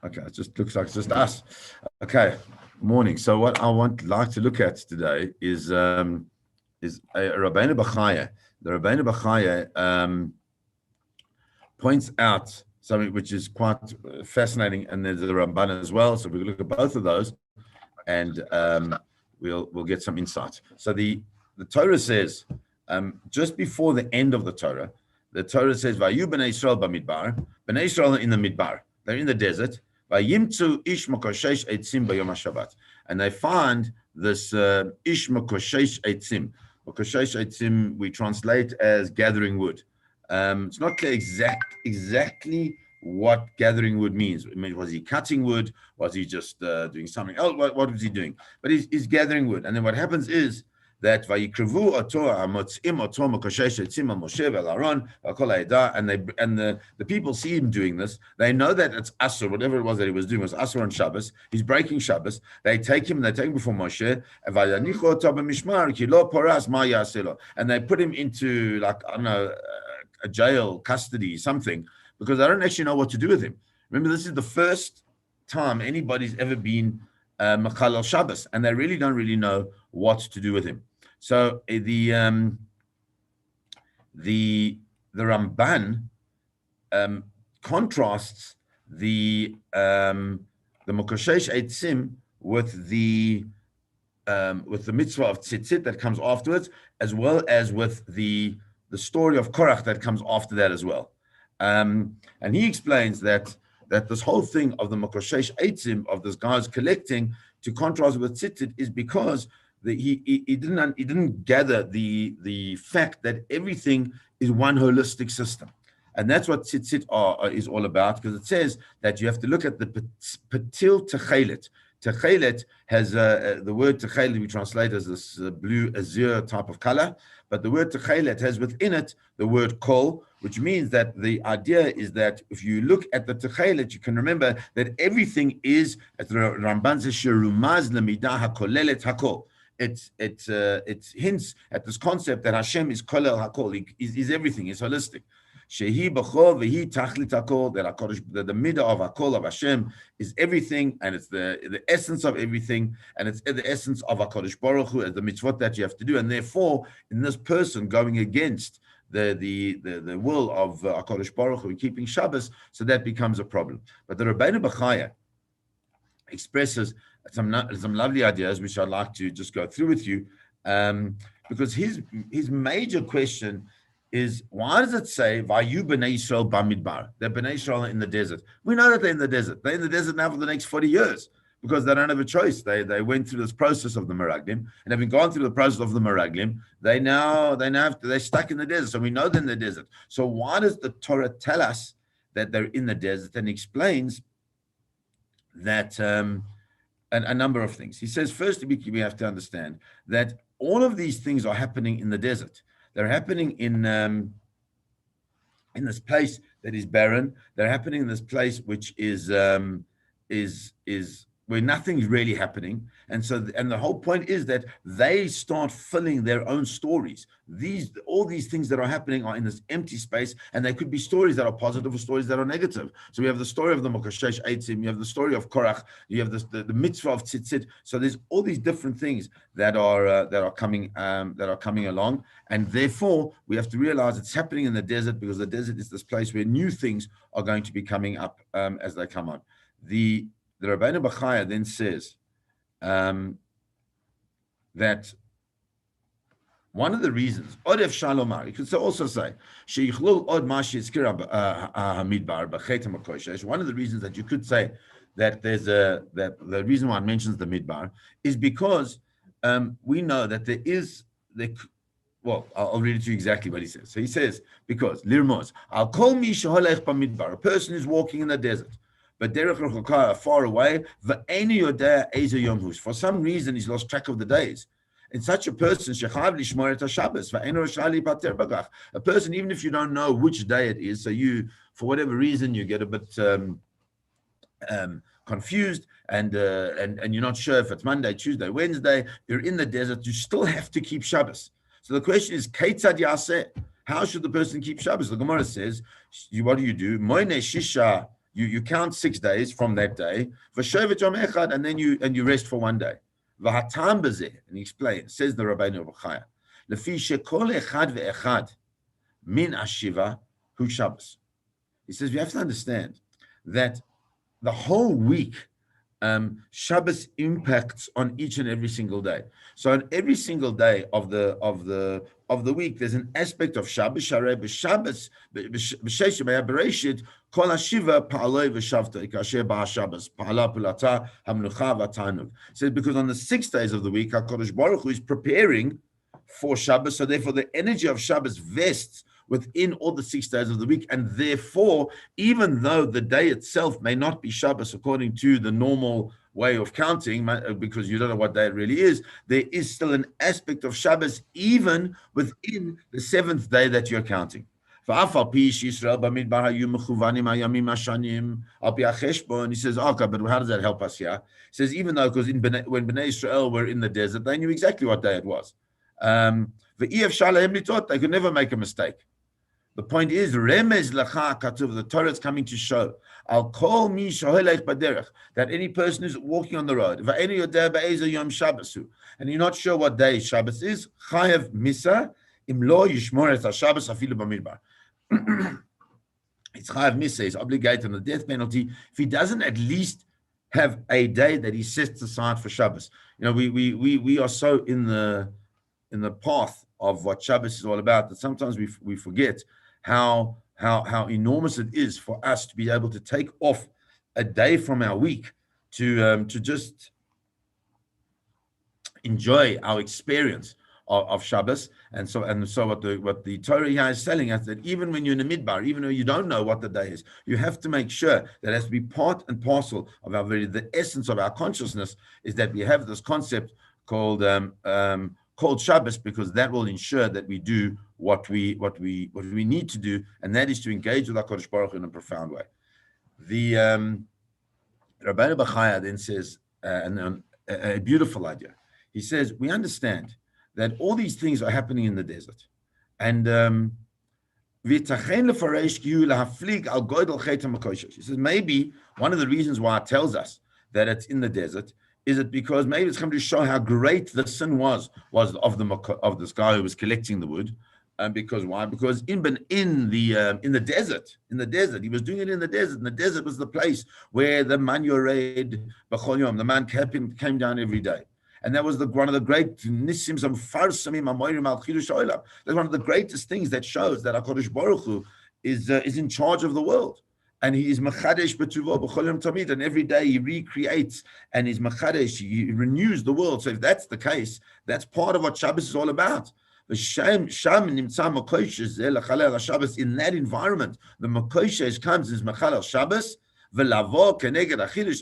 Okay, it just looks like it's just us. Okay, morning. So what I like to look at today is Rabbeinu Bachaya. The Rabbeinu Bachaya points out something which is quite fascinating, and there's the Ramban as well. So we look at both of those, and we'll get some insight. So the Torah says just before the end of the Torah says, "Vayu b'nei Yisrael b'Midbar." B'nei Yisrael in the Midbar. They're in the desert. Vayimtzu ish makoshesh eitzim b'yom HaShabbat, and they find this ish makoshesh eitzim. Makoshesh eitzim we translate as gathering wood. It's not clear exactly what gathering wood means. I mean, was he cutting wood? Was he just doing something else? What was he doing? But he's gathering wood. And then what happens is that vayikrevu oto hamotzim oto makoshesh eitzim al Moshe ve'al Aaron v'kol ha'edah, and the people see him doing this. They know that it's asur, whatever it was that he was doing was asur on Shabbos. He's breaking Shabbos. They take him before Moshe, and vayanichu oto b'mishmar ki lo poras ma ya'aseh lo, and they put him into, like, I don't know, a jail, custody, something, because I don't actually know what to do with him. Remember, this is the first time anybody's ever been Machal al Shabbos, and they really don't know what to do with him. So the Ramban contrasts the Mokoshesh Eitzim with the mitzvah of tzitzit that comes afterwards, as well as with the story of Korach that comes after that as well. And he explains that this whole thing of the Mokoshesh Eitzim, of this guy's collecting, to contrast with tzitzit, is because he didn't gather the fact that everything is one holistic system. And that's what tzitzit is all about, because it says that you have to look at the patil techelet. Techelet has the word techelet we translate as this blue azure type of color, but the word techelet has within it the word kol, which means that the idea is that if you look at the techelet, you can remember that everything is, as the Ramban says, sherumaz lemidah hakolelet hakol. It hints at this concept that Hashem is kolel hakol, is everything, is holistic. Shehi b'chol v'hi tachlit hakol, that the midah of hakol of Hashem is everything, and it's the essence of everything, and it's the essence of HaKadosh Baruch Hu, as the mitzvot that you have to do. And therefore, in this person going against the will of HaKadosh Baruch Hu in keeping Shabbos, so that becomes a problem. But the Rabbeinu Bachaya expresses some lovely ideas, which I'd like to just go through with you, because his major question is, why does it say Vayu b'nei Yisrael b'Midbar? That b'nei Yisrael are in the desert. We know that they're in the desert. They're in the desert now for the next 40 years because they don't have a choice. They went through this process of the Meraglim, and having gone through the process of the Meraglim, they're stuck in the desert. So we know they're in the desert. So why does the Torah tell us that they're in the desert? And explains that a number of things. He says, first, we have to understand that all of these things are happening in the desert. They're happening in this place that is barren. They're happening in this place which is where nothing's really happening. And so, and the whole point is that they start filling their own stories. All these things that are happening are in this empty space, and they could be stories that are positive or stories that are negative. So we have the story of the Mokoshesh Eitzim, you have the story of Korach, you have the mitzvah of tzitzit. So there's all these different things that are coming along, and therefore we have to realize it's happening in the desert, because the desert is this place where new things are going to be coming up as they come on. The Rabbeinu Bachaya then says that one of the reasons, Odef Shalomar, you could also say, one of the reasons that you could say that that the reason why it mentions the Midbar is because we know that there is well, I'll read it to you exactly what he says. So he says, because Lirmos, I'll call me Shaholech Bamidbar, a person who's walking in the desert. But Derech Rechokah, far away, for some reason he's lost track of the days. In such a person, a person, even if you don't know which day it is, so you, for whatever reason, you get a bit confused, and you're not sure if it's Monday, Tuesday, Wednesday, you're in the desert, you still have to keep Shabbos. So the question is, Keitzad Yaseh, how should the person keep Shabbos? The Gemara says, what do? Moine Shisha You count 6 days from that day, and then you rest for one day. And he explains, says the Rabbeinu B'chaya, Lefi shekol echad ve'echad min ashiva hu Shabbos. He says, you have to understand that the whole week, Shabbos impacts on each and every single day. So on every single day of the week, there's an aspect of Shabbos. Sharei b'Shabbos b'sheish b'Bereshit kol hashiva pa'aloi v'shavta ikasher ba'Shabbos pa'ala pulata hamnucha v'tanug. Says because on the 6 days of the week, HaKadosh Baruch Hu is preparing for Shabbos. So therefore, the energy of Shabbos vests within all the 6 days of the week, and therefore, even though the day itself may not be Shabbos according to the normal way of counting, because you don't know what day it really is, there is still an aspect of Shabbos even within the 7th day that you're counting. He says, okay, but how does that help us here? He says, even though, because when Bnei Israel were in the desert, they knew exactly what day it was. They could never make a mistake. The point is, Remez Lacha Katuv, the Torah is coming to show, I'll call me Shohelech Baderech, that any person who's walking on the road, and you're not sure what day Shabbos is, Chayev Misa, Imlo Yishmor et Shabbos Afilu Bamidbar. It's Chayev Misa, he's obligated on the death penalty if he doesn't at least have a day that he sets aside for Shabbos. You know, we are so in the path of what Shabbos is all about that sometimes we forget how enormous it is for us to be able to take off a day from our week to just enjoy our experience of Shabbos. And so what the Torah here is telling us, that even when you're in the Midbar, even though you don't know what the day is, you have to make sure that it has to be part and parcel of the essence of our consciousness, is that we have this concept called Shabbos, because that will ensure that we do what we need to do, and that is to engage with HaKadosh Baruch Hu in a profound way. The Rabbeinu B'chaya then says, a beautiful idea. He says, we understand that all these things are happening in the desert, and he says maybe one of the reasons why it tells us that it's in the desert is it because maybe it's coming to show how great the sin was of this guy who was collecting the wood. Because why? Because in the desert, he was doing it in the desert. And the desert was the place where the man yored b'chol yom, the man came down every day. And that was one of the great nisim farsamim amorim al chidush olam. That's one of the greatest things that shows that HaKadosh Baruch Hu is in charge of the world. And he is machadesh b'tuvo b'chol yom tamid, and every day he recreates and is machadesh, he renews the world. So if that's the case, that's part of what Shabbos is all about. In that environment, the Moshe comes as Mechalel Shabbos,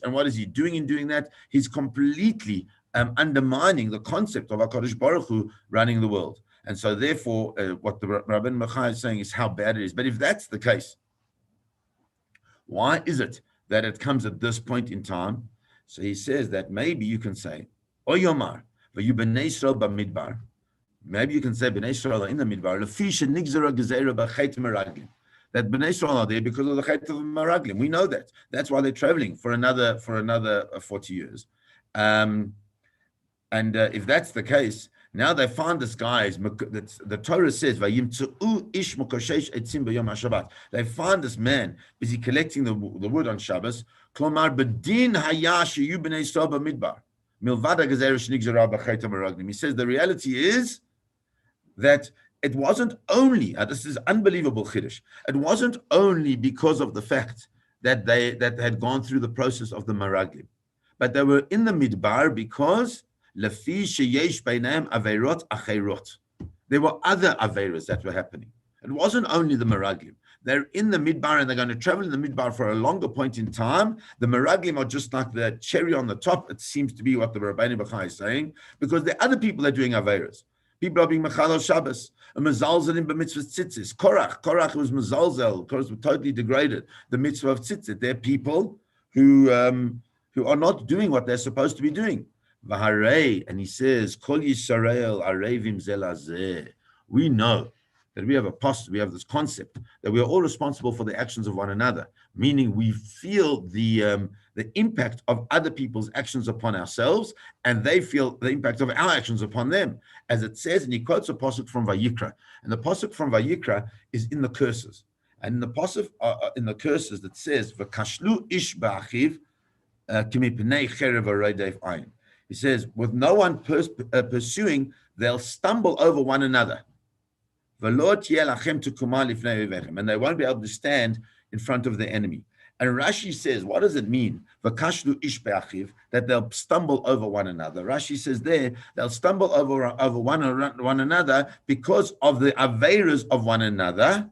and what is he doing in doing that? He's completely undermining the concept of HaKadosh Baruch Hu running the world. And so therefore, what the Rabban Mechai is saying is how bad it is. But if that's the case, why is it that it comes at this point in time? So he says that maybe you can say, O Yomar, v'yu b'nei Yisrael b'midbar. Maybe you can say Bnei Israel are in the Midbar. That Bnei Israel are there because of the Chet of Meraglim. We know that. That's why they're traveling for another 40 years. If that's the case, now they find this guy. The Torah says, they find this man busy collecting the wood on Shabbos. He says the reality is that it wasn't only, this is unbelievable chiddush, it wasn't only because of the fact that they had gone through the process of the Meraglim, but they were in the Midbar because lefi sheyesh beinam averot acherot. There were other averas that were happening. It wasn't only the Meraglim. They're in the Midbar and they're going to travel in the Midbar for a longer point in time. The Meraglim are just like the cherry on the top. It seems to be what the Rabbeinu B'chai is saying, because the other people are doing averas. People are being Mechalel Shabbos, and Mezalzelim b'mitzvah tzitzis. Korach was Mezalzel, Korach was totally degraded. The mitzvah of tzitzit. They're people who are not doing what they're supposed to be doing. V'harei, and he says, Kol Yisrael arevim zelazeh. We know that we have we have this concept that we are all responsible for the actions of one another, meaning we feel the impact of other people's actions upon ourselves, and they feel the impact of our actions upon them. As it says, and he quotes a pasuk from Vayikra, and the pasuk from Vayikra is in the curses. And in the pasuk, in the curses, that says, "V'kashlu ish ba'achiv kimipnei cherev arodev ayin." He says, with no one pursuing, they'll stumble over one another. And they won't be able to stand in front of the enemy. And Rashi says, what does it mean? That they'll stumble over one another. Rashi says there, they'll stumble over one another because of the aveiros of one another.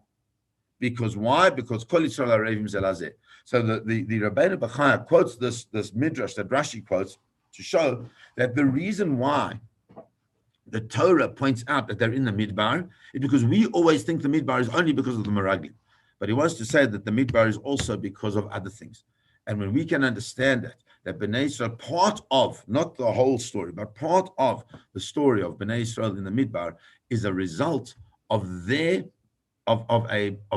Because why? Because Kol Yisrael Arevim Zelazeh. So the Rabbeinu Bechaya quotes this midrash that Rashi quotes to show that the reason why the Torah points out that they're in the Midbar is because we always think the Midbar is only because of the Meraglim. But he wants to say that the Midbar is also because of other things. And when we can understand that Bnei Israel, part of, not the whole story, but part of the story of Bnei Israel in the Midbar is a result of their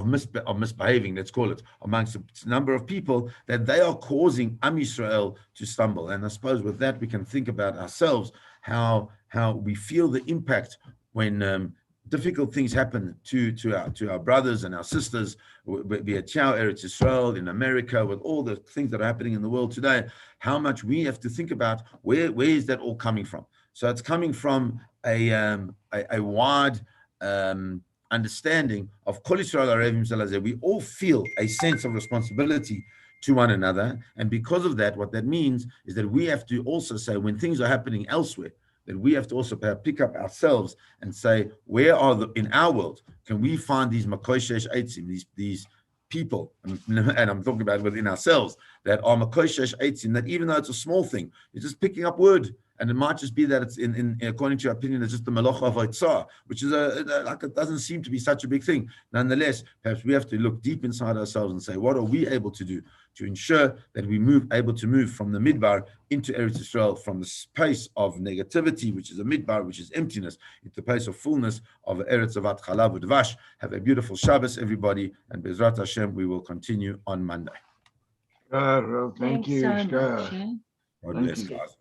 misbehaving, let's call it, amongst a number of people, that they are causing Am Yisrael to stumble. And I suppose with that we can think about ourselves, how we feel the impact when difficult things happen to our brothers and our sisters, be it Eretz Yisrael, in America, with all the things that are happening in the world today. How much we have to think about where is that all coming from. So it's coming from a wide understanding of Kol Yisrael Arevim Zelazeh. We all feel a sense of responsibility to one another, and because of that, what that means is that we have to also say, when things are happening elsewhere, that we have to also pick up ourselves and say, where are in our world can we find these makoshesh eitzim, these people, and I'm talking about within ourselves, that are makoshesh eitzim, that even though it's a small thing, it's just picking up wood. And it might just be that it's in according to your opinion, it's just the malacha of Eitzah, which is like it doesn't seem to be such a big thing. Nonetheless, perhaps we have to look deep inside ourselves and say, what are we able to do to ensure that we able to move from the Midbar into Eretz Yisrael, from the space of negativity, which is a Midbar, which is emptiness, into the place of fullness of Eretz Avat Chalav Udvash. Have a beautiful Shabbos, everybody, and Bezrat Hashem, we will continue on Monday. Thank you, Scott. God bless, guys.